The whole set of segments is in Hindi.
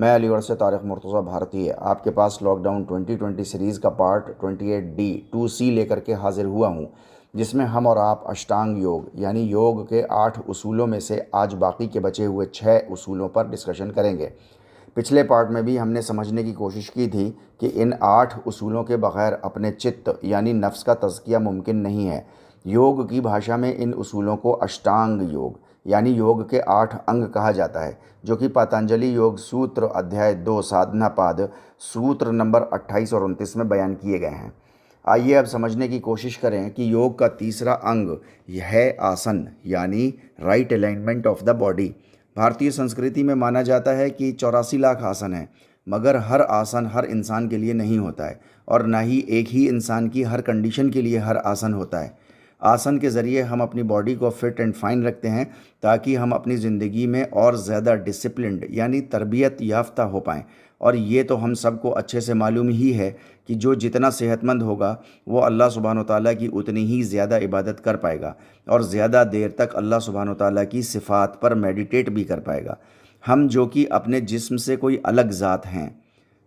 मैं अलीगढ़ से तारिक मुर्तज़ा भारती आपके पास लॉकडाउन 2020 सीरीज़ का पार्ट 28D 2C लेकर के हाज़िर हुआ हूँ, जिसमें हम और आप अष्टांग योग यानी योग के 8 उसूलों में से आज बाकी के बचे हुए 6 उसूलों पर डिस्कशन करेंगे। पिछले पार्ट में भी हमने समझने की कोशिश की थी कि इन 8 उसूलों के बग़ैर अपने चित्त यानी नफ्स का तज़किया मुमकिन नहीं है। योग की भाषा में इन उसूलों को अष्टांग योग यानी योग के 8 अंग कहा जाता है, जो कि पतंजलि योग सूत्र अध्याय 2 साधना पाद सूत्र नंबर 28 और 29 में बयान किए गए हैं। आइए अब समझने की कोशिश करें कि योग का तीसरा अंग यह है आसन यानी right alignment of the body. भारतीय संस्कृति में माना जाता है कि 84 लाख आसन हैं, मगर हर आसन हर इंसान के लिए नहीं होता है और ना ही एक ही इंसान की हर कंडीशन के लिए हर आसन होता है। आसन के ज़रिए हम अपनी बॉडी को फिट एंड फाइन रखते हैं ताकि हम अपनी ज़िंदगी में और ज़्यादा डिसिप्लिन्ड यानी तरबियत याफ्ता हो पाएँ। और ये तो हम सबको अच्छे से मालूम ही है कि जो जितना सेहतमंद होगा वो अल्लाह सुब्हानो ताला की उतनी ही ज़्यादा इबादत कर पाएगा और ज़्यादा देर तक अल्लाह सुब्हानो ताला की सिफ़ात पर मेडिटेट भी कर पाएगा। हम जो कि अपने जिस्म से कोई अलग ज़ात हैं,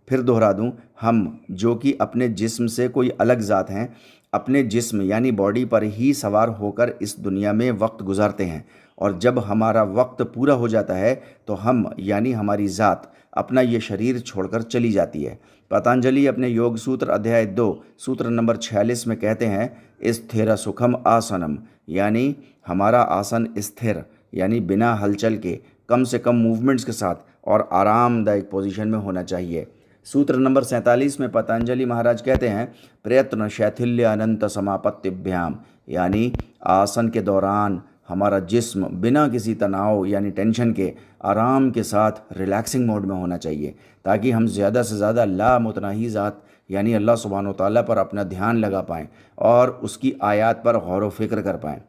फिर दोहरा दूं, हम जो कि अपने जिस्म से कोई अलग ज़ात हैं, अपने जिस्म यानी बॉडी पर ही सवार होकर इस दुनिया में वक्त गुजारते हैं और जब हमारा वक्त पूरा हो जाता है तो हम यानी हमारी ज़ात अपना ये शरीर छोड़कर चली जाती है। पतंजलि अपने योग सूत्र अध्याय 2 सूत्र नंबर 46 में कहते हैं स्थिर सुखम आसनम यानी हमारा आसन स्थिर यानी बिना हलचल के कम से कम मूवमेंट्स के साथ और आरामदायक पोजीशन में होना चाहिए। सूत्र नंबर 47 में पतंजलि महाराज कहते हैं प्रयत्न शैथिल्य अनंत समापत्तिभ्याम यानी आसन के दौरान हमारा जिस्म बिना किसी तनाव यानी टेंशन के आराम के साथ रिलैक्सिंग मोड में होना चाहिए ताकि हम ज़्यादा से ज़्यादा ला मुतनाही ज़ात यानी अल्लाह सुब्हानो ताला पर अपना ध्यान लगा पाएँ और उसकी आयत पर गौर व फिक्र कर पाएँ।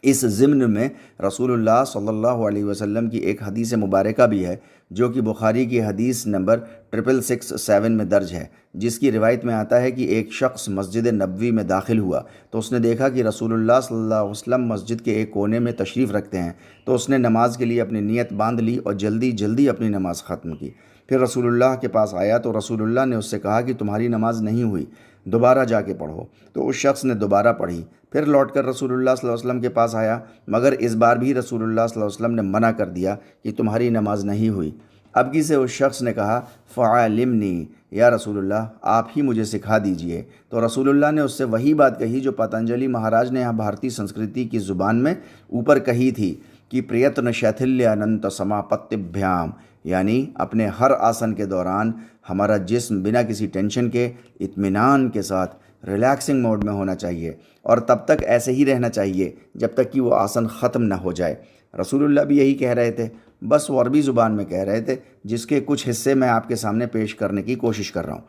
इस ज़िम्न में रसूलुल्लाह सल्लल्लाहु अलैहि वसल्लम की एक हदीस मुबारका भी है जो कि बुखारी की हदीस नंबर 6667 में दर्ज है, जिसकी रिवायत में आता है कि एक शख्स मस्जिद नबवी में दाखिल हुआ तो उसने देखा कि रसूलुल्लाह सल्लल्लाहु अलैहि वसल्लम मस्जिद के एक कोने में तशरीफ़ रखते हैं, तो उसने नमाज के लिए अपनी नीयत बांध ली और जल्दी जल्दी अपनी नमाज़ ख़त्म की। फिर रसूलुल्लाह के पास आया तो रसूलुल्लाह ने उससे कहा कि तुम्हारी नमाज नहीं हुई, दोबारा जाके पढ़ो। तो उस शख्स ने दोबारा पढ़ी। फिर लौटकर रसूलुल्लाह सल्लल्लाहु अलैहि वसल्लम के पास आया, मगर इस बार भी रसूलुल्लाह सल्लल्लाहु अलैहि वसल्लम ने मना कर दिया कि तुम्हारी नमाज नहीं हुई। अब की से उस शख्स ने कहा फ़अलिमनी या रसूलुल्लाह, आप ही मुझे सिखा दीजिए। तो रसूलुल्लाह ने उससे वही बात कही जो पतंजलि महाराज ने यहाँ भारतीय संस्कृति की ज़ुबान में ऊपर कही थी कि प्रयत्न शैथिल्य अनंत समापत्तिभ्याम यानी अपने हर आसन के दौरान हमारा जिस्म बिना किसी टेंशन के इत्मीनान के साथ रिलैक्सिंग मोड में होना चाहिए और तब तक ऐसे ही रहना चाहिए जब तक कि वो आसन ख़त्म ना हो जाए। रसूलुल्लाह भी यही कह रहे थे, बस वो अरबी ज़ुबान में कह रहे थे, जिसके कुछ हिस्से मैं आपके सामने पेश करने की कोशिश कर रहा हूँ।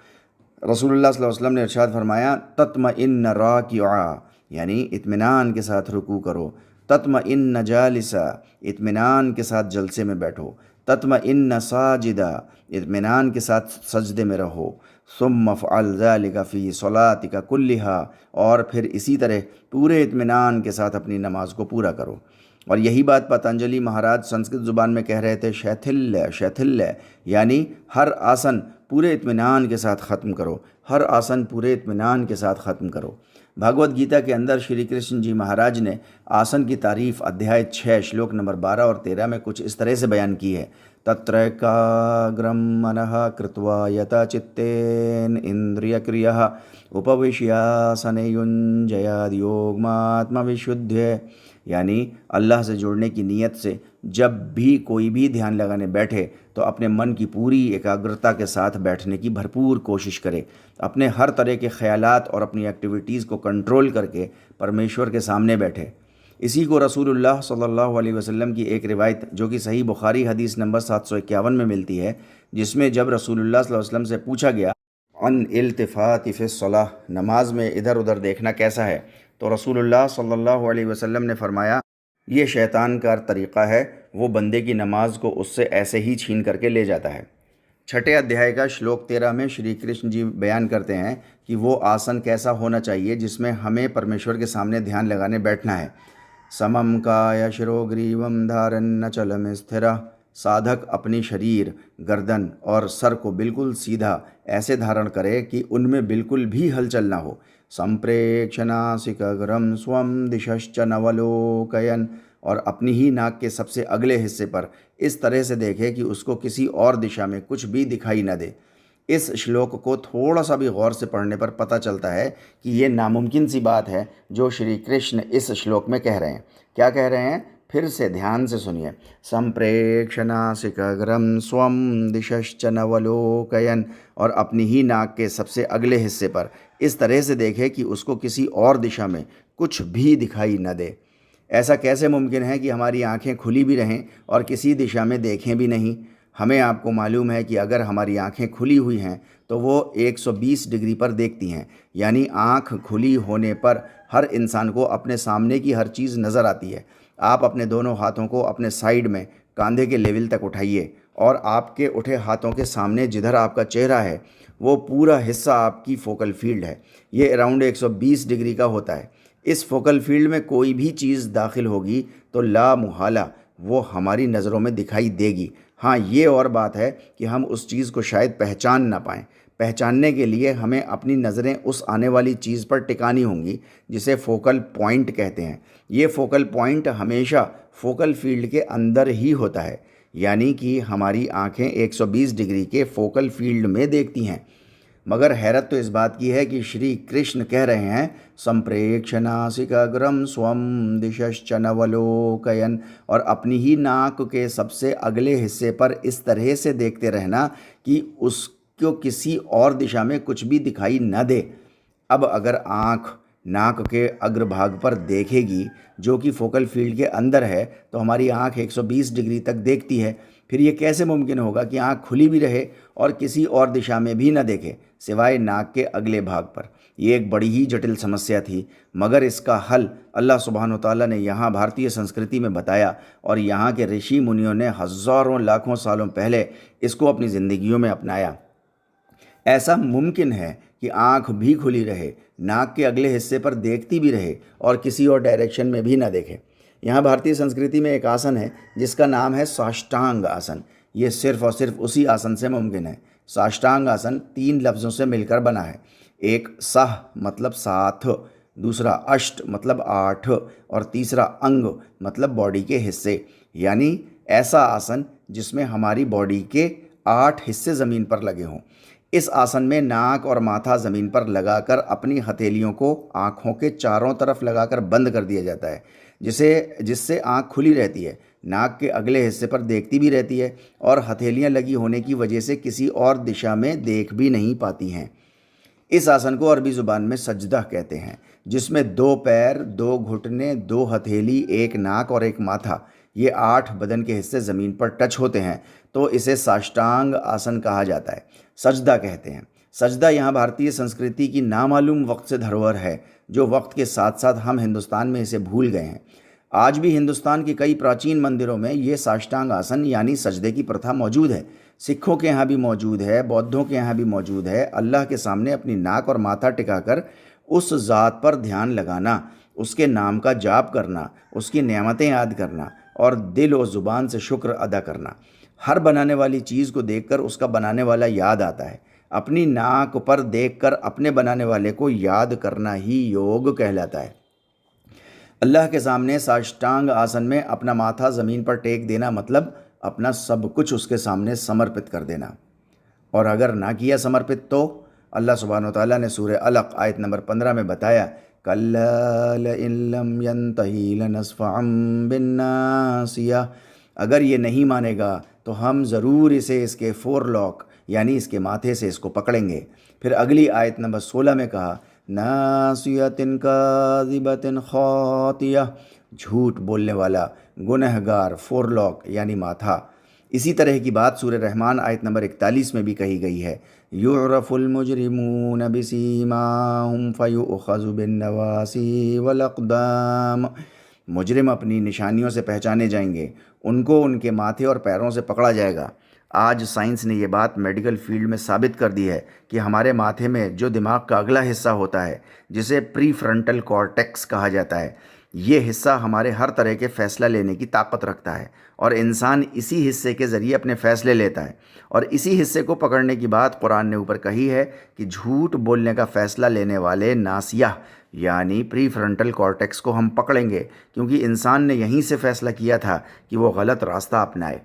रसूलुल्लाह सल्लल्लाहु अलैहि वसल्लम ने इरशाद फरमाया तत्मइन्न राकिआ यानी इत्मीनान के साथ रुकू करो, तत्मइन्न जालिसा इत्मीनान के साथ जलसे में बैठो, तत्मइन्न साजिदा इत्मीनान के साथ सजदे में रहो, सुम्मा फ़अल ज़ालिका फ़ी सलातिका कुल्लिहा और फिर इसी तरह पूरे इत्मीनान के साथ अपनी नमाज को पूरा करो। और यही बात पतंजलि महाराज संस्कृत ज़ुबान में कह रहे थे शैथिल्य शैथिल्य यानी हर आसन पूरे इत्मीनान के साथ ख़त्म करो, हर आसन पूरे इत्मीनान के साथ ख़त्म करो। भगवद गीता के अंदर श्री कृष्ण जी महाराज ने आसन की तारीफ़ अध्याय 6 श्लोक नंबर 12 और 13 में कुछ इस तरह से बयान की है तत्रैकाग्रम मनः कृत्वा यथा चित्तेन इंद्रियक्रियः उपविश्यासने युञ्जयाद योगमात्मविशुद्धये यानी अल्लाह से जुड़ने की नीयत से जब भी कोई भी ध्यान लगाने बैठे तो अपने मन की पूरी एकाग्रता के साथ बैठने की भरपूर कोशिश करे, अपने हर तरह के ख़यालात और अपनी एक्टिविटीज़ को कंट्रोल करके परमेश्वर के सामने बैठे। इसी को रसूलुल्लाह सल्लल्लाहु अलैहि वसल्लम की एक रिवायत जो कि सही बुखारी हदीस नंबर 751 में मिलती है, जिसमें जब रसूलुल्लाह सल्लल्लाहु अलैहि वसल्लम से पूछा गया अन इल्तिफ़ाति फ़ी सलाह नमाज में इधर उधर देखना कैसा है, तो रसूलुल्लाह सल्लल्लाहु अलैहि वसल्लम ने फरमाया ये शैतान का तरीक़ा है, वो बंदे की नमाज को उससे ऐसे ही छीन करके ले जाता है। छठे अध्याय का श्लोक 13 में श्री कृष्ण जी बयान करते हैं कि वो आसन कैसा होना चाहिए जिसमें हमें परमेश्वर के सामने ध्यान लगाने बैठना है। समम काय शिरोग्रीवम धारन्न चलम स्थिरा साधक अपनी शरीर, गर्दन और सर को बिल्कुल सीधा ऐसे धारण करे कि उनमें बिल्कुल भी हलचल ना हो। संप्रेक्ष नासिकाग्रम स्वम दिशश्च नवलोकयन, और अपनी ही नाक के सबसे अगले हिस्से पर इस तरह से देखे कि उसको किसी और दिशा में कुछ भी दिखाई न दे। इस श्लोक को थोड़ा सा भी गौर से पढ़ने पर पता चलता है कि ये नामुमकिन सी बात है जो श्री कृष्ण इस श्लोक में कह रहे हैं। क्या कह रहे हैं, फिर से ध्यान से सुनिए। संप्रेक्ष नासिकाग्रम स्वम दिशश्च नवलोकयन, और अपनी ही नाक के सबसे अगले हिस्से पर इस तरह से देखे कि उसको किसी और दिशा में कुछ भी दिखाई न दे। ऐसा कैसे मुमकिन है कि हमारी आंखें खुली भी रहें और किसी दिशा में देखें भी नहीं। हमें आपको मालूम है कि अगर हमारी आंखें खुली हुई हैं तो वो 120 डिग्री पर देखती हैं, यानी आंख खुली होने पर हर इंसान को अपने सामने की हर चीज़ नज़र आती है। आप अपने दोनों हाथों को अपने साइड में कंधे के लेवल तक उठाइए और आपके उठे हाथों के सामने जिधर आपका चेहरा है वो पूरा हिस्सा आपकी फोकल फील्ड है। ये अराउंड 120 डिग्री का होता है। इस फोकल फील्ड में कोई भी चीज़ दाखिल होगी तो ला मुहाला वो हमारी नज़रों में दिखाई देगी। हाँ, ये और बात है कि हम उस चीज़ को शायद पहचान ना पाएँ। पहचानने के लिए हमें अपनी नज़रें उस आने वाली चीज़ पर टिकानी होंगी जिसे फोकल पॉइंट कहते हैं। ये फोकल पॉइंट हमेशा फोकल फील्ड के अंदर ही होता है, यानी कि हमारी आँखें 120 डिग्री के फोकल फील्ड में देखती हैं। मगर हैरत तो इस बात की है कि श्री कृष्ण कह रहे हैं संप्रेक्ष नासिकाग्रम स्वम दिशश्च नवलोकयन, और अपनी ही नाक के सबसे अगले हिस्से पर इस तरह से देखते रहना कि उसको किसी और दिशा में कुछ भी दिखाई न दे। अब अगर आँख नाक के अग्रभाग पर देखेगी जो कि फोकल फील्ड के अंदर है तो हमारी आँख 120 डिग्री तक देखती है। फिर ये कैसे मुमकिन होगा कि आँख खुली भी रहे और किसी और दिशा में भी न देखे सिवाय नाक के अगले भाग पर। ये एक बड़ी ही जटिल समस्या थी, मगर इसका हल अल्लाह सुब्हानो तआला ने यहाँ भारतीय संस्कृति में बताया और यहाँ के ऋषि मुनियों ने हज़ारों लाखों सालों पहले इसको अपनी ज़िंदगियों में अपनाया। ऐसा मुमकिन है कि आँख भी खुली रहे, नाक के अगले हिस्से पर देखती भी रहे और किसी और डायरेक्शन में भी ना देखे। यहाँ भारतीय संस्कृति में एक आसन है जिसका नाम है साष्टांग आसन। ये सिर्फ और सिर्फ उसी आसन से मुमकिन है। साष्टांग आसन 3 लफ्ज़ों से मिलकर बना है। एक सह मतलब साथ, दूसरा अष्ट मतलब 8 और तीसरा अंग मतलब बॉडी के हिस्से। यानी ऐसा आसन जिसमें हमारी बॉडी के 8 हिस्से ज़मीन पर लगे हों। इस आसन में नाक और माथा ज़मीन पर लगाकर अपनी हथेलियों को आँखों के चारों तरफ लगाकर बंद कर दिया जाता है, जिससे आँख खुली रहती है, नाक के अगले हिस्से पर देखती भी रहती है और हथेलियाँ लगी होने की वजह से किसी और दिशा में देख भी नहीं पाती हैं। इस आसन को अरबी ज़ुबान में सजदा कहते हैं, जिसमें 2 पैर, 2 घुटने, 2 हथेली, 1 नाक और 1 माथा, ये 8 बदन के हिस्से ज़मीन पर टच होते हैं, तो इसे साष्टांग आसन कहा जाता है, सजदा कहते हैं। सजदा यहाँ भारतीय संस्कृति की नामालूम वक्त से धरोहर है, जो वक्त के साथ साथ हम हिंदुस्तान में इसे भूल गए हैं। आज भी हिंदुस्तान के कई प्राचीन मंदिरों में ये साष्टांग आसन यानी सजदे की प्रथा मौजूद है। सिखों के यहाँ भी मौजूद है, बौद्धों के यहाँ भी मौजूद है। अल्लाह के सामने अपनी नाक और माथा टिकाकर उस ज़ात पर ध्यान लगाना, उसके नाम का जाप करना, उसकी नेमतें याद करना और दिल और ज़ुबान से शुक्र अदा करना। हर बनाने वाली चीज़ को देखकर उसका बनाने वाला याद आता है। अपनी नाक पर देखकर अपने बनाने वाले को याद करना ही योग कहलाता है। अल्लाह के सामने साष्टांग आसन में अपना माथा ज़मीन पर टेक देना मतलब अपना सब कुछ उसके सामने समर्पित कर देना। और अगर ना किया समर्पित तो अल्लाह सुब्हानो तआला ने सूरह अलक़ आयत नंबर 15 में बताया, कल्ला लइन लम यंतही लनस्फ़अम बिन्नासिया, अगर ये नहीं मानेगा तो हम ज़रूर इसे इसके फोरलॉक यानी इसके माथे से इसको पकड़ेंगे। फिर अगली आयत नंबर 16 में कहा, नासियतिन काज़िबतिन खातिया, झूठ बोलने वाला, गुनहगार, फोरलॉक यानी माथा। इसी तरह की बात सूरह रहमान आयत नंबर 41 में भी कही गई है, युरफुल मुजरिमून बिसीमाहुम फयुअख़ज़ु बिन्नवासी वल अक़दाम, मुजरिम अपनी निशानियों से पहचाने जाएंगे, उनको उनके माथे और पैरों से पकड़ा जाएगा। आज साइंस ने ये बात मेडिकल फील्ड में साबित कर दी है कि हमारे माथे में जो दिमाग का अगला हिस्सा होता है, जिसे प्री फ्रंटल कॉर्टेक्स कहा जाता है, ये हिस्सा हमारे हर तरह के फ़ैसला लेने की ताकत रखता है और इंसान इसी हिस्से के ज़रिए अपने फ़ैसले लेता है। और इसी हिस्से को पकड़ने की बात कुरान ने ऊपर कही है कि झूठ बोलने का फ़ैसला लेने वाले नासिया यानी प्री फ्रंटल कॉर्टेक्स को हम पकड़ेंगे, क्योंकि इंसान ने यहीं से फ़ैसला किया था कि वो गलत रास्ता अपनाए।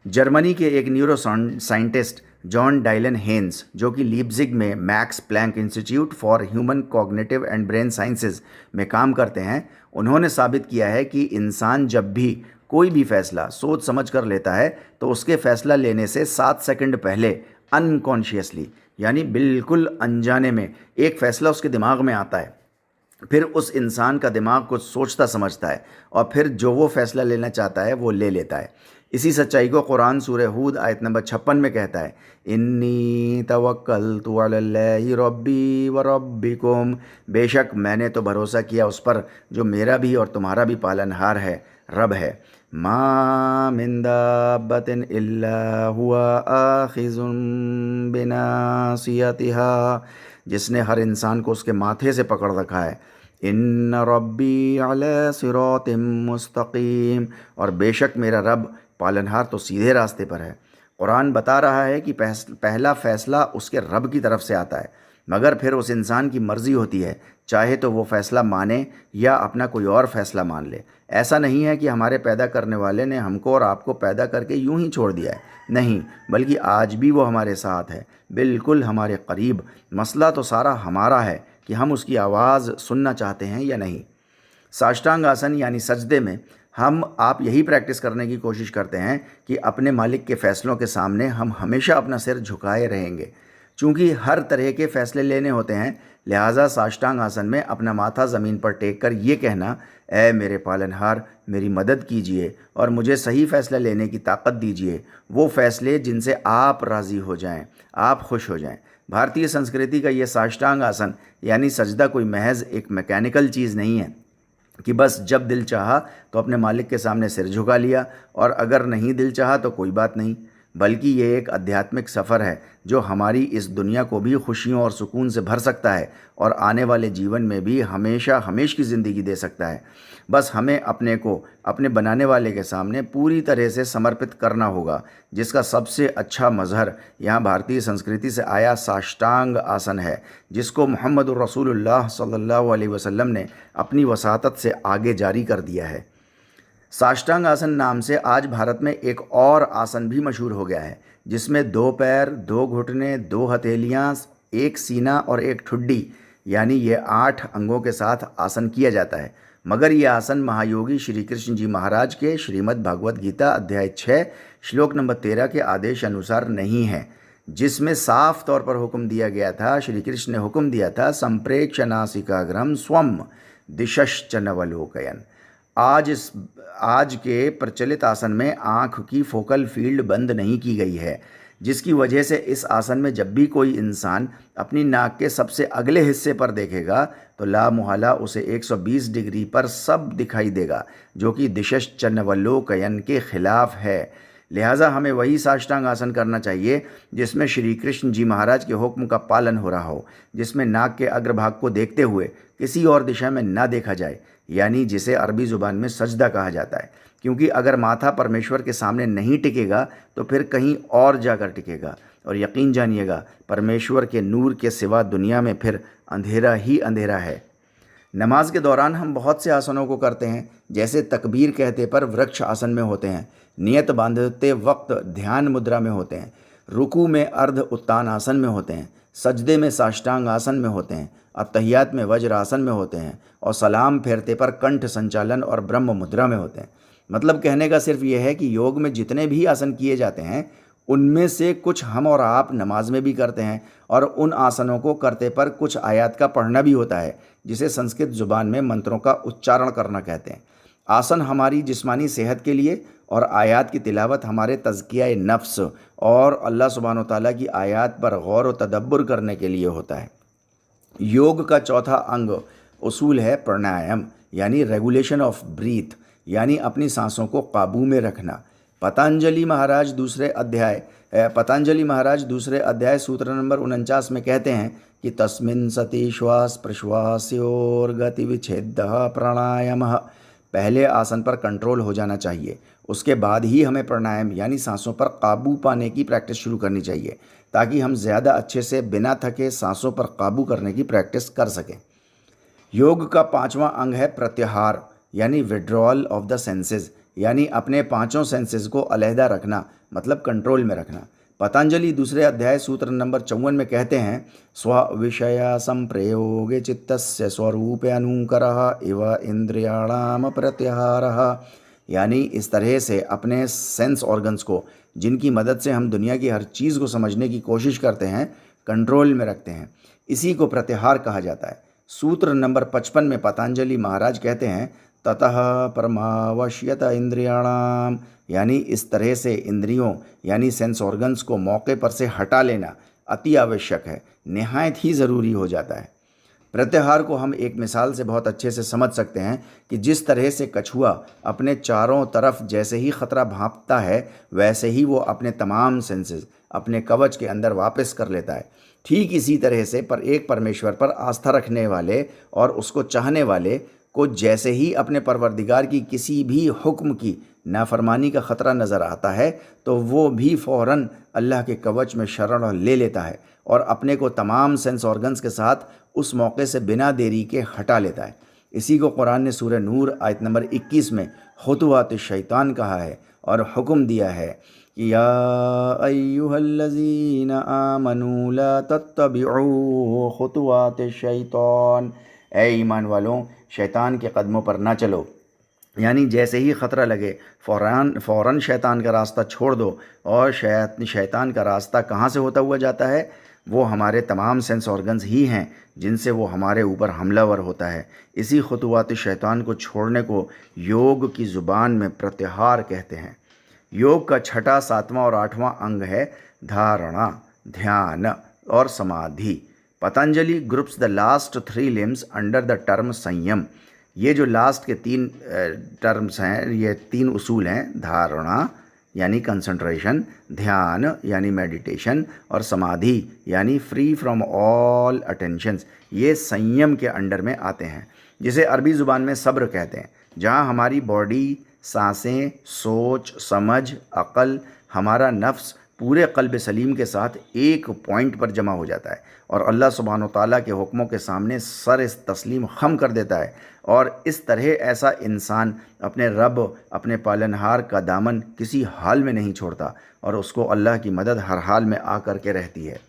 जर्मनी के एक neuroscientist John Dylan Haynes, जो कि लीप्जिग में Max Planck Institute for Human Cognitive and Brain Sciences में काम करते हैं, उन्होंने साबित किया है कि इंसान जब भी कोई भी फ़ैसला सोच समझ कर लेता है तो उसके फ़ैसला लेने से 7 सेकंड पहले अनकॉन्शियसली यानी बिल्कुल अनजाने में एक फ़ैसला उसके दिमाग में आता है। फिर उस इंसान का दिमाग कुछ सोचता समझता है और फिर जो वो फ़ैसला लेना चाहता है वो ले लेता है। इसी सच्चाई को कुरान सूरह हूद आयत नंबर 56 में कहता है, इन्नी तवक्कलतु अलल्लाहि रब्बी व रब्बिकुम, बेशक मैंने तो भरोसा किया उस पर जो मेरा भी और तुम्हारा भी पालनहार है, रब है। मा मिन दाब्बतिन इल्ला हुवा आखिज़ुन बिनासियतिहा, जिसने हर इंसान को उसके माथे से पकड़ रखा है। इन्न रब्बी अला सिरातिम मुस्तकीम, और बेशक मेरा रब पालनहार तो सीधे रास्ते पर है। कुरान बता रहा है कि पहला फ़ैसला उसके रब की तरफ से आता है, मगर फिर उस इंसान की मर्ज़ी होती है, चाहे तो वो फ़ैसला माने या अपना कोई और फ़ैसला मान ले। ऐसा नहीं है कि हमारे पैदा करने वाले ने हमको और आपको पैदा करके यूं ही छोड़ दिया है, नहीं, बल्कि आज भी वो हमारे साथ है, बिल्कुल हमारे करीब। मसला तो सारा हमारा है कि हम उसकी आवाज़ सुनना चाहते हैं या नहीं। साष्टांग आसन यानी सजदे में हम आप यही प्रैक्टिस करने की कोशिश करते हैं कि अपने मालिक के फ़ैसलों के सामने हम हमेशा अपना सिर झुकाए रहेंगे। चूँकि हर तरह के फ़ैसले लेने होते हैं, लिहाजा साष्टांग आसन में अपना माथा ज़मीन पर टेक कर ये कहना, ऐ मेरे पालनहार, मेरी मदद कीजिए और मुझे सही फ़ैसला लेने की ताकत दीजिए, वो फ़ैसले जिनसे आप राज़ी हो जाएं, आप खुश हो जाएं। भारतीय संस्कृति का ये साष्टांग आसन यानी सजदा कोई महज एक मैकेनिकल चीज़ नहीं है कि बस जब दिल चाहा तो अपने मालिक के सामने सिर झुका लिया और अगर नहीं दिल चाहा तो कोई बात नहीं, बल्कि ये एक आध्यात्मिक सफ़र है जो हमारी इस दुनिया को भी खुशियों और सुकून से भर सकता है और आने वाले जीवन में भी हमेशा हमेश की ज़िंदगी दे सकता है। बस हमें अपने को अपने बनाने वाले के सामने पूरी तरह से समर्पित करना होगा, जिसका सबसे अच्छा मज़हर यहाँ भारतीय संस्कृति से आया साष्टांग आसन है, जिसको मुहम्मदुर रसूलुल्लाह सल्लल्लाहु अलैहि वसल्लम ने अपनी वसातत से आगे जारी कर दिया है। साष्टांग आसन नाम से आज भारत में एक और आसन भी मशहूर हो गया है, जिसमें 2 पैर, 2 घुटने, 2 हथेलियाँ, 1 सीना और 1 ठुड्डी यानी ये 8 अंगों के साथ आसन किया जाता है। मगर ये आसन महायोगी श्री कृष्ण जी महाराज के श्रीमद् भागवत गीता अध्याय 6 श्लोक नंबर 13 के आदेश अनुसार नहीं है, जिसमें साफ तौर पर हुक्म दिया गया था, श्री कृष्ण ने हुक्म दिया था, संप्रेक्ष नासिकाग्रम स्वम दिशश्च नवलोकयन। आज के प्रचलित आसन में आँख की फोकल फील्ड बंद नहीं की गई है, जिसकी वजह से इस आसन में जब भी कोई इंसान अपनी नाक के सबसे अगले हिस्से पर देखेगा तो ला मुहाला उसे 120 डिग्री पर सब दिखाई देगा, जो कि दिशश्च नवलोकयन के खिलाफ है। लिहाजा हमें वही साष्टांग आसन करना चाहिए जिसमें श्री कृष्ण जी महाराज के हुक्म का पालन हो रहा हो, जिसमें नाक के अग्रभाग को देखते हुए किसी और दिशा में ना देखा जाए, यानी जिसे अरबी ज़ुबान में सजदा कहा जाता है। क्योंकि अगर माथा परमेश्वर के सामने नहीं टिकेगा तो फिर कहीं और जाकर टिकेगा, और यकीन जानिएगा परमेश्वर के नूर के सिवा दुनिया में फिर अंधेरा ही अंधेरा है। नमाज के दौरान हम बहुत से आसनों को करते हैं, जैसे तकबीर कहते पर वृक्ष आसन में होते हैं, नियत बांधते वक्त ध्यान मुद्रा में होते हैं, रुकू में अर्ध उत्तान आसन में होते हैं, सजदे में साष्टांग आसन में होते हैं, अत्तहियात में वज्र आसन में होते हैं और सलाम फेरते पर कंठ संचालन और ब्रह्म मुद्रा में होते हैं। मतलब कहने का सिर्फ ये है कि योग में जितने भी आसन किए जाते हैं उनमें से कुछ हम और आप नमाज में भी करते हैं, और उन आसनों को करते पर कुछ आयत का पढ़ना भी होता है, जिसे संस्कृत ज़ुबान में मंत्रों का उच्चारण करना कहते हैं। आसन हमारी जिस्मानी सेहत के लिए और आयत की तिलावत हमारे तज़किया नफ्स और अल्लाह सुब्हानो तआला की आयत पर गौर व तदब्बुर करने के लिए होता है। योग का चौथा अंग उसूल है प्राणायाम यानी रेगुलेशन ऑफ ब्रीथ, यानी अपनी सांसों को काबू में रखना। पतंजलि महाराज दूसरे अध्याय सूत्र नंबर 49 में कहते हैं कि तस्मिन् सति श्वास प्रश्वासयोर्गतिविच्छेदः प्राणायामः। पहले आसन पर कंट्रोल हो जाना चाहिए, उसके बाद ही हमें प्राणायाम यानी सांसों पर काबू पाने की प्रैक्टिस शुरू करनी चाहिए, ताकि हम ज़्यादा अच्छे से बिना थके सांसों पर काबू करने की प्रैक्टिस कर सकें। योग का पांचवां अंग है प्रत्याहार यानी विड्रॉल ऑफ द सेंसेस, यानी अपने पांचों सेंसेस को अलहदा रखना, मतलब कंट्रोल में रखना। पतंजलि दूसरे अध्याय सूत्र नंबर 54 में कहते हैं, स्व विषय संप्रयोगे चित्तस्य स्वरूप अनुकरः इव इंद्रियाणाम प्रत्याहारः, यानी इस तरह से अपने सेंस ऑर्गन्स को, जिनकी मदद से हम दुनिया की हर चीज़ को समझने की कोशिश करते हैं, कंट्रोल में रखते हैं। इसी को प्रत्याहार कहा जाता है। सूत्र नंबर 55 में पतंजलि महाराज कहते हैं, ततः परमावश्यत इंद्रियाणाम, यानी इस तरह से इंद्रियों यानी सेंस ऑर्गन्स को मौके पर से हटा लेना अति आवश्यक है, निहायत ही ज़रूरी हो जाता है। प्रत्याहार को हम एक मिसाल से बहुत अच्छे से समझ सकते हैं कि जिस तरह से कछुआ अपने चारों तरफ जैसे ही खतरा भांपता है, वैसे ही वो अपने तमाम सेंसेस अपने कवच के अंदर वापस कर लेता है। ठीक इसी तरह से पर एक परमेश्वर पर आस्था रखने वाले और उसको चाहने वाले को जैसे ही अपने परवरदिगार की किसी भी हुक्म की नाफरमानी का ख़तरा नज़र आता है, तो वो भी फ़ौरन अल्लाह के कवच में शरण ले लेता है और अपने को तमाम सेंस ऑर्गन्स के साथ उस मौके से बिना देरी के हटा लेता है। इसी को कुरान ने सूरह नूर आयत नंबर 21 में खुतवात शैतान कहा है और हुक्म दिया है कि या अय्युहल्लज़ीना आमनू ला तत्तबिउ खुतवात शैतान, ए ईमान वालों, शैतान के कदमों पर ना चलो, यानी जैसे ही ख़तरा लगे फ़ौरन शैतान का रास्ता छोड़ दो। और शैतान का रास्ता कहाँ से होता हुआ जाता है? वो हमारे तमाम सेंस ऑर्गन्स ही हैं जिनसे वो हमारे ऊपर हमलावर होता है। इसी खुतवात शैतान को छोड़ने को योग की ज़ुबान में प्रत्याहार कहते हैं। योग का छठा, सातवां और आठवां अंग है धारणा, ध्यान और समाधि। Patanjali groups the last 3 limbs under the term संयम। ये जो लास्ट के 3 टर्म्स हैं, ये 3 उसूल हैं, धारणा यानी कंसंट्रेशन, ध्यान यानी मेडिटेशन और समाधि यानी फ्री फ्रॉम ऑल अटेंशंस, ये संयम के अंडर में आते हैं, जिसे अरबी ज़ुबान में सब्र कहते हैं। जहाँ हमारी बॉडी, सांसें, सोच, समझ, अक़ल, हमारा नफ्स पूरे क़ल्ब सलीम के साथ एक पॉइंट पर जमा हो जाता है और अल्लाह सुब्हानो ताला के हुक्मों के सामने सर तस्लीम खम कर देता है। और इस तरह ऐसा इंसान अपने रब, अपने पालनहार का दामन किसी हाल में नहीं छोड़ता और उसको अल्लाह की मदद हर हाल में आ कर के रहती है।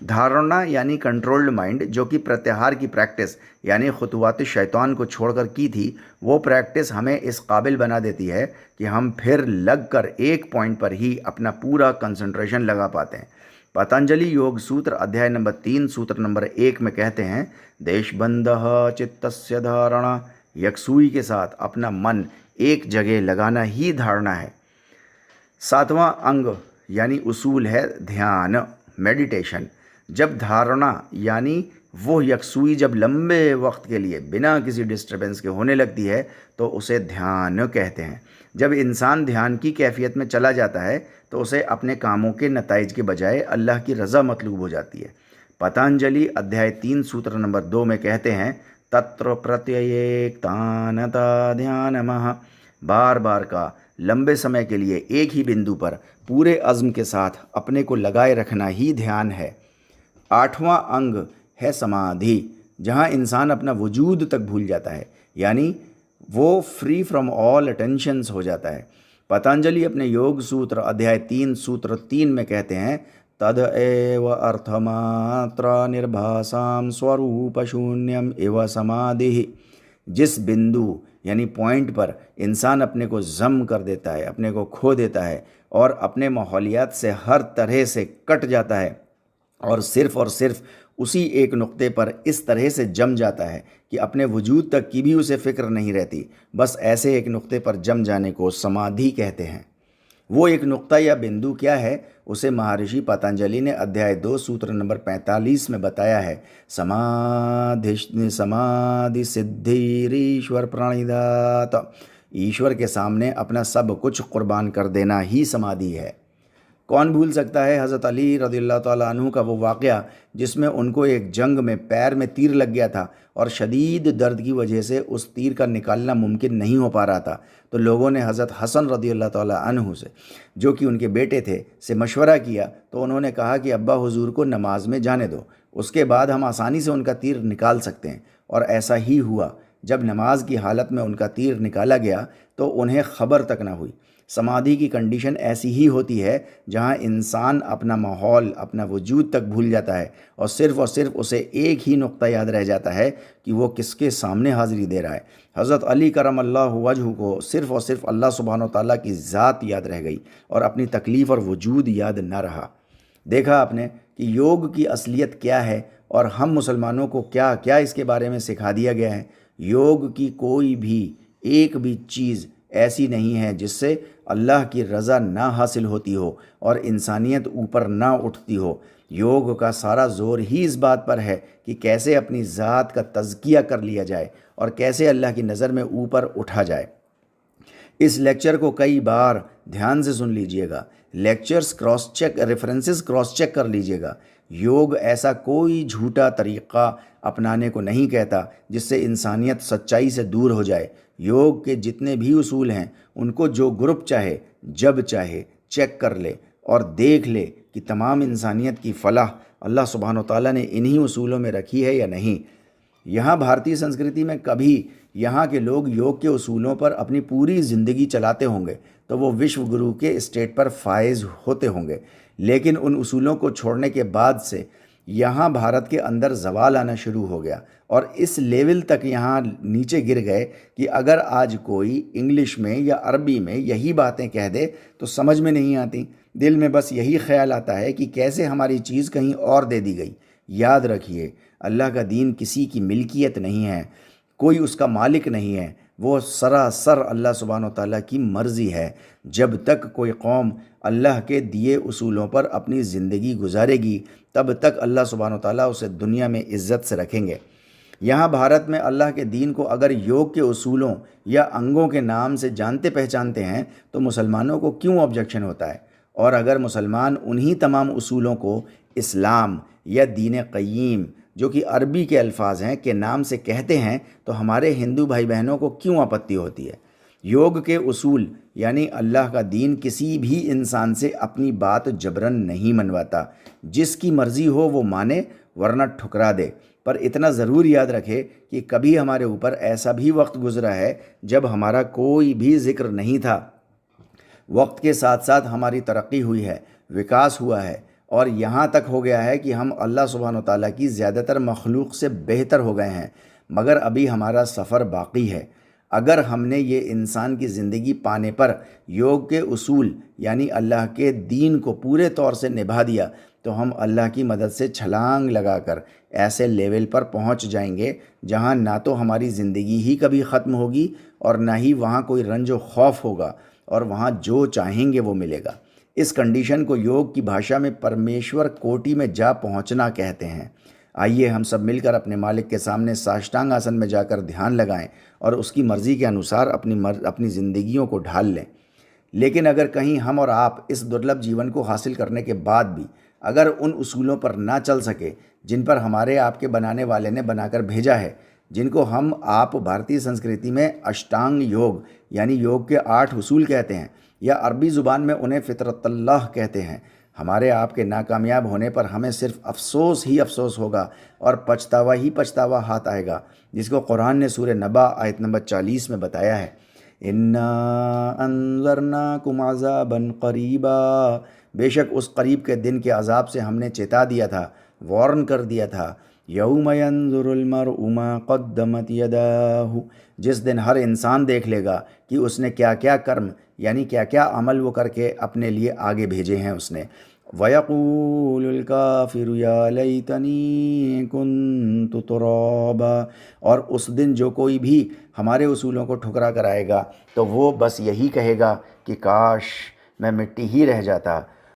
धारणा यानी कंट्रोल्ड माइंड, जो कि प्रत्याहार की प्रैक्टिस यानी खुतवात शैतान को छोड़कर की थी, वो प्रैक्टिस हमें इस काबिल बना देती है कि हम फिर लग कर एक पॉइंट पर ही अपना पूरा कंसंट्रेशन लगा पाते हैं। पतंजलि योग सूत्र अध्याय नंबर 3 सूत्र नंबर 1 में कहते हैं, देशबंधः चित्तस्य धारणा, यकसुई के साथ अपना मन एक जगह लगाना ही धारणा है। सातवां अंग यानी उसूल है ध्यान, मेडिटेशन। जब धारणा यानी वो यकसुई जब लंबे वक्त के लिए बिना किसी डिस्टर्बेंस के होने लगती है, तो उसे ध्यान कहते हैं। जब इंसान ध्यान की कैफियत में चला जाता है, तो उसे अपने कामों के नताइज के बजाय अल्लाह की रज़ा मतलूब हो जाती है। पतंजलि अध्याय 3 सूत्र नंबर 2 में कहते हैं, तत्र प्रत्ययेकतानता ध्यानमः, बार बार का लंबे समय के लिए एक ही बिंदु पर पूरे अज़्म के साथ अपने को लगाए रखना ही ध्यान है। आठवां अंग है समाधि, जहाँ इंसान अपना वजूद तक भूल जाता है, यानी वो फ्री फ्रॉम ऑल अटेंशंस हो जाता है। पतंजलि अपने योग सूत्र अध्याय 3 सूत्र 3 में कहते हैं, तद एव अर्थमात्रा निर्भासाम स्वरूप शून्यम एव समाधि। जिस बिंदु यानी पॉइंट पर इंसान अपने को जम कर देता है, अपने को खो देता है और अपने माहौलियात से हर तरह से कट जाता है और सिर्फ उसी एक नुक्ते पर इस तरह से जम जाता है कि अपने वजूद तक की भी उसे फ़िक्र नहीं रहती, बस ऐसे एक नुक्ते पर जम जाने को समाधि कहते हैं। वो एक नुक्ता या बिंदु क्या है, उसे महर्षि पतंजलि ने अध्याय 2 सूत्र नंबर 45 में बताया है, समाधि सिद्धिरीश्वर प्रणिधात। ईश्वर के सामने अपना सब कुछ कुर्बान कर देना ही समाधि है। कौन भूल सकता है हज़रत अली रज़ियल्लाहु ताला अन्हु का वो वाक़या जिसमें उनको एक जंग में पैर में तीर लग गया था और शदीद दर्द की वजह से उस तीर का निकालना मुमकिन नहीं हो पा रहा था। तो लोगों ने हज़रत हसन रज़ियल्लाहु ताला अन्हु से, जो कि उनके बेटे थे, से मशवरा किया। तो उन्होंने कहा कि अब्बा हुजूर को नमाज में जाने दो, उसके बाद हम आसानी से उनका तीर निकाल सकते हैं। और ऐसा ही हुआ। जब नमाज की हालत में उनका तीर निकाला गया तो उन्हें खबर तक ना हुई। समाधि की कंडीशन ऐसी ही होती है जहां इंसान अपना माहौल, अपना वजूद तक भूल जाता है और सिर्फ़ उसे एक ही नुक्ता याद रह जाता है कि वो किसके सामने हाज़िरी दे रहा है। हज़रत अली करमल्लाहु वजहू को सिर्फ़ अल्लाह सुब्हानो ताला की ज़ात याद रह गई और अपनी तकलीफ़ और वजूद याद न रहा। देखा आपने कि योग की असलियत क्या है और हम मुसलमानों को क्या क्या इसके बारे में सिखा दिया गया है। योग की कोई भी एक भी चीज़ ऐसी नहीं है जिससे अल्लाह की रज़ा ना हासिल होती हो और इंसानियत ऊपर ना उठती हो। योग का सारा ज़ोर ही इस बात पर है कि कैसे अपनी ज़ात का तज़किया कर लिया जाए और कैसे अल्लाह की नज़र में ऊपर उठा जाए। इस लेक्चर को कई बार ध्यान से सुन लीजिएगा। Lectures cross check, references cross check कर लीजिएगा। योग ऐसा कोई झूठा तरीक़ा अपनाने को नहीं कहता जिससे इंसानियत सच्चाई से दूर हो जाए। योग के जितने भी उसूल हैं उनको जो ग्रुप चाहे जब चाहे चेक कर ले और देख ले कि तमाम इंसानियत की फ़लाह अल्लाह सुब्हानो ताला ने इन्हीं उसूलों में रखी है या नहीं। यहाँ भारतीय संस्कृति में कभी यहाँ के लोग योग के उसूलों पर अपनी पूरी ज़िंदगी चलाते होंगे तो वो विश्व गुरु के स्टेट पर फायज़ होते होंगे, लेकिन उन उसूलों को छोड़ने के बाद से यहाँ भारत के अंदर ज़वाल आना शुरू हो गया और इस लेवल तक यहाँ नीचे गिर गए कि अगर आज कोई इंग्लिश में या अरबी में यही बातें कह दे तो समझ में नहीं आती। दिल में बस यही ख्याल आता है कि कैसे हमारी चीज़ कहीं और दे दी गई। याद रखिए, अल्लाह का दीन किसी की मिल्कियत नहीं है, कोई उसका मालिक नहीं है, वो सरासर अल्लाह सुब्हानो ताला की मर्ज़ी है। जब तक कोई कौम अल्लाह के दिए उसूलों पर अपनी ज़िंदगी गुजारेगी तब तक अल्लाह सुब्हानो ताला उसे दुनिया में इज़्ज़त से रखेंगे। यहाँ भारत में अल्लाह के दीन को अगर योग के उसूलों या अंगों के नाम से जानते पहचानते हैं तो मुसलमानों को क्यों ऑब्जेक्शन होता है? और अगर मुसलमान उन्हीं तमाम उसूलों को इस्लाम या दीन क़य्यीम, जो कि अरबी के अल्फाज हैं, के नाम से कहते हैं तो हमारे हिंदू भाई बहनों को क्यों आपत्ति होती है? योग के उसूल यानी अल्लाह का दीन किसी भी इंसान से अपनी बात जबरन नहीं मनवाता। जिसकी मर्ज़ी हो वो माने वरना ठुकरा दे। पर इतना ज़रूर याद रखे कि कभी हमारे ऊपर ऐसा भी वक्त गुज़रा है जब हमारा कोई भी ज़िक्र नहीं था। वक्त के साथ साथ हमारी तरक्की हुई है, विकास हुआ है और यहाँ तक हो गया है कि हम अल्लाह सुब्हानो ताला की ज़्यादातर मखलूक से बेहतर हो गए हैं, मगर अभी हमारा सफ़र बाकी है। अगर हमने ये इंसान की ज़िंदगी पाने पर योग के उसूल यानी अल्लाह के दीन को पूरे तौर से निभा दिया तो हम अल्लाह की मदद से छलांग लगाकर ऐसे लेवल पर पहुंच जाएंगे जहां ना तो हमारी ज़िंदगी ही कभी ख़त्म होगी और ना ही वहां कोई रंजो खौफ होगा और वहां जो चाहेंगे वो मिलेगा। इस कंडीशन को योग की भाषा में परमेश्वर कोटि में जा पहुंचना कहते हैं। आइए हम सब मिलकर अपने मालिक के सामने साष्टांग आसन में जाकर ध्यान लगाएं और उसकी मर्ज़ी के अनुसार अपनी ज़िंदगियों को ढाल लें। लेकिन अगर कहीं हम और आप इस दुर्लभ जीवन को हासिल करने के बाद भी अगर उन उसूलों पर ना चल सके जिन पर हमारे आपके बनाने वाले ने बनाकर भेजा है, जिनको हम आप भारतीय संस्कृति में अष्टांग योग यानी योग के 8 उसूल कहते हैं या अरबी ज़ुबान में उन्हें फ़ितरतुल्लाह कहते हैं, हमारे आपके नाकामयाब होने पर हमें सिर्फ अफसोस ही अफसोस होगा और पछतावा ही पछतावा हाथ आएगा, जिसको कुरान ने सूरह नबा आयत नंबर 40 में बताया है। इन्ना अंज़रनाकुम अज़ाबन क़रीबा, बेशक उस करीब के दिन के अज़ाब से हमने चेता दिया था, वार्न कर दिया था। यौम यंज़ुरुल मरउ मा क़द्दमत यदाहु, जिस दिन हर इंसान देख लेगा कि उसने क्या क्या कर्म यानी क्या क्या अमल वो करके अपने लिए आगे भेजे हैं उसने। वयक़ूलुल काफ़िरु या लैतनी कुन्तु तुराबा, और उस दिन जो कोई भी हमारे उसूलों को ठुकरा कर आएगा तो वो बस यही कहेगा कि काश मैं मिट्टी ही रह जाता।